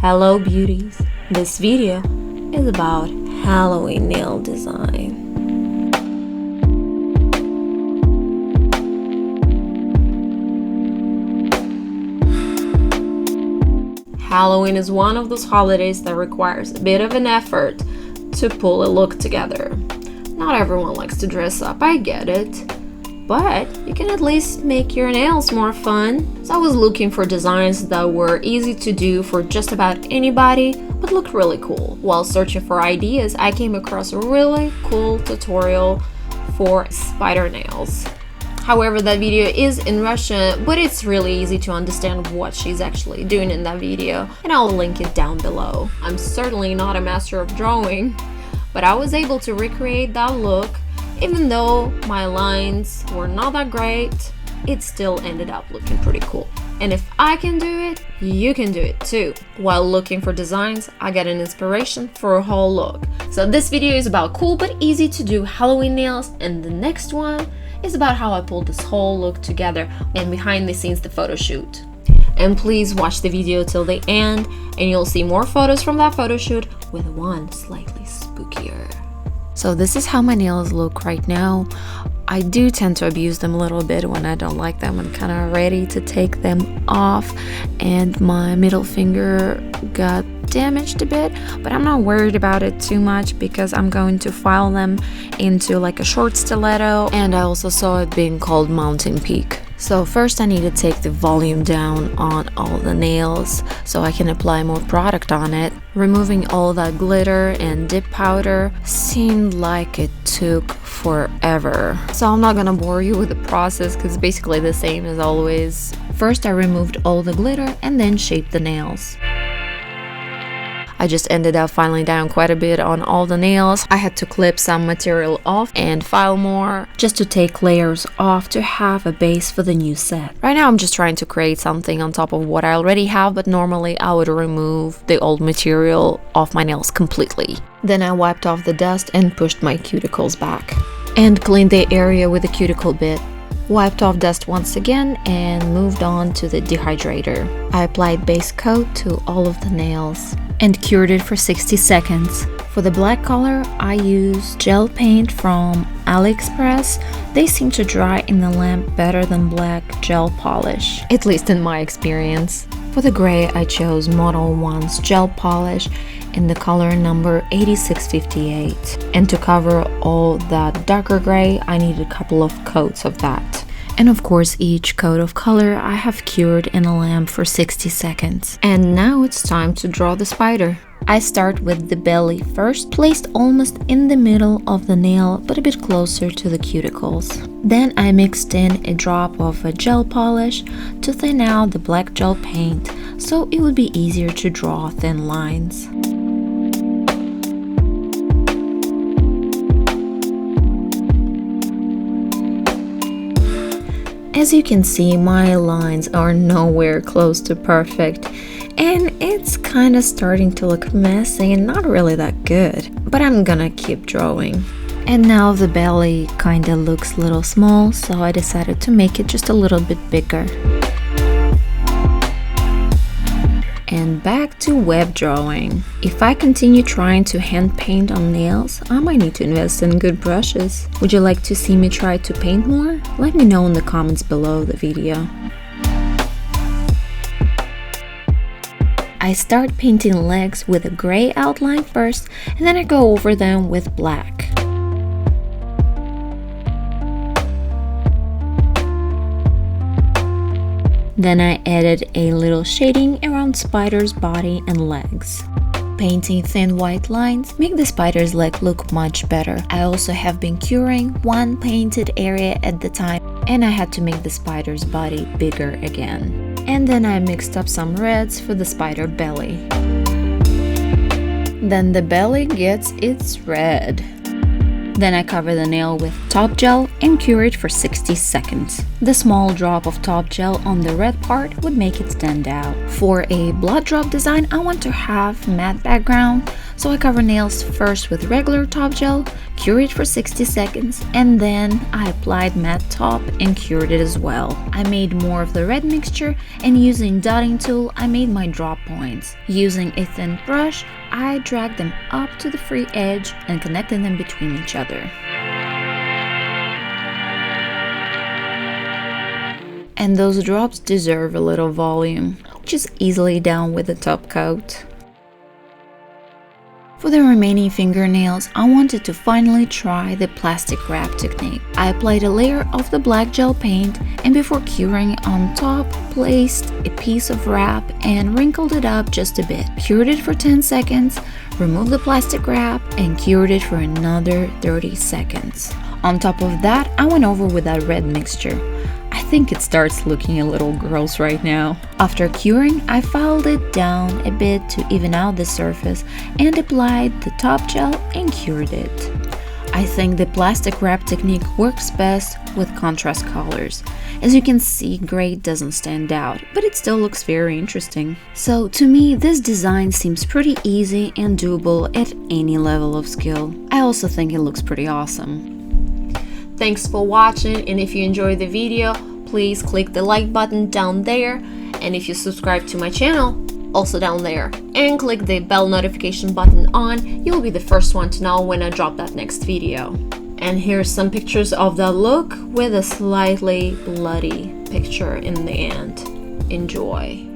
Hello beauties, this video is about Halloween nail design. Halloween is one of those holidays that requires a bit of an effort to pull a look together. Not everyone likes to dress up, I get it. But you can at least make your nails more fun. So I was looking for designs that were easy to do for just about anybody, but looked really cool. While searching for ideas, I came across a really cool tutorial for spider nails. However, that video is in Russian, but it's really easy to understand what she's actually doing in that video, and I'll link it down below. I'm certainly not a master of drawing, but I was able to recreate that look. Even though my lines were not that great, it still ended up looking pretty cool. And if I can do it, you can do it too. While looking for designs, I got an inspiration for a whole look. So this video is about cool but easy to do Halloween nails, and the next one is about how I pulled this whole look together and behind the scenes the photo shoot. And please watch the video till the end and you'll see more photos from that photo shoot with one slightly spookier. So this is how my nails look right now. I do tend to abuse them a little bit when I don't like them. I'm kind of ready to take them off, and my middle finger got damaged a bit, but I'm not worried about it too much because I'm going to file them into like a short stiletto, and I also saw it being called Mountain Peak. So first I need to take the volume down on all the nails so I can apply more product on it. Removing all that glitter and dip powder seemed like it took forever. So I'm not gonna bore you with the process because it's basically the same as always. First I removed all the glitter and then shaped the nails. I just ended up filing down quite a bit on all the nails. I had to clip some material off and file more just to take layers off to have a base for the new set. Right now I'm just trying to create something on top of what I already have, but normally I would remove the old material off my nails completely. Then I wiped off the dust and pushed my cuticles back and cleaned the area with a cuticle bit. Wiped off dust once again and moved on to the dehydrator. I applied base coat to all of the nails and cured it for 60 seconds. For the black color, I used gel paint from AliExpress. They seem to dry in the lamp better than black gel polish, at least in my experience. For the gray, I chose Modeones Gel Polish in the color number 8658. And to cover all that darker gray, I needed a couple of coats of that. And of course, each coat of color I have cured in a lamp for 60 seconds. And now it's time to draw the spider. I start with the belly first, placed almost in the middle of the nail, but a bit closer to the cuticles. Then I mixed in a drop of a gel polish to thin out the black gel paint, so it would be easier to draw thin lines. As you can see, my lines are nowhere close to perfect, and it's kind of starting to look messy and not really that good, but I'm gonna keep drawing. And now the belly kind of looks a little small, so I decided to make it just a little bit bigger. And back to web drawing. If I continue trying to hand paint on nails, I might need to invest in good brushes. Would you like to see me try to paint more? Let me know in the comments below the video. I start painting legs with a gray outline first, and then I go over them with black. Then I added a little shading around spider's body and legs. Painting thin white lines make the spider's leg look much better. I also have been curing one painted area at the time, and I had to make the spider's body bigger again. And then I mixed up some reds for the spider belly. Then the belly gets its red. Then I cover the nail with top gel and cure it for 60 seconds. The small drop of top gel on the red part would make it stand out. For a blood drop design, I want to have matte background, so I cover nails first with regular top gel, cure it for 60 seconds, and then I applied matte top and cured it as well. I made more of the red mixture, and using dotting tool, I made my drop points. Using a thin brush, I dragged them up to the free edge and connected them between each other. And those drops deserve a little volume, just easily down with the top coat. For the remaining fingernails, I wanted to finally try the plastic wrap technique. I applied a layer of the black gel paint, and before curing on top, placed a piece of wrap and wrinkled it up just a bit. Cured it for 10 seconds, removed the plastic wrap, and cured it for another 30 seconds. On top of that, I went over with that red mixture. I think it starts looking a little gross right now. After curing, I filed it down a bit to even out the surface and applied the top gel and cured it. I think the plastic wrap technique works best with contrast colors. As you can see, gray doesn't stand out, but it still looks very interesting. So to me, this design seems pretty easy and doable at any level of skill. I also think it looks pretty awesome. Thanks for watching, and if you enjoyed the video, please click the like button down there, and if you subscribe to my channel, also down there, and click the bell notification button on, you'll be the first one to know when I drop that next video. And here's some pictures of the look with a slightly bloody picture in the end. Enjoy!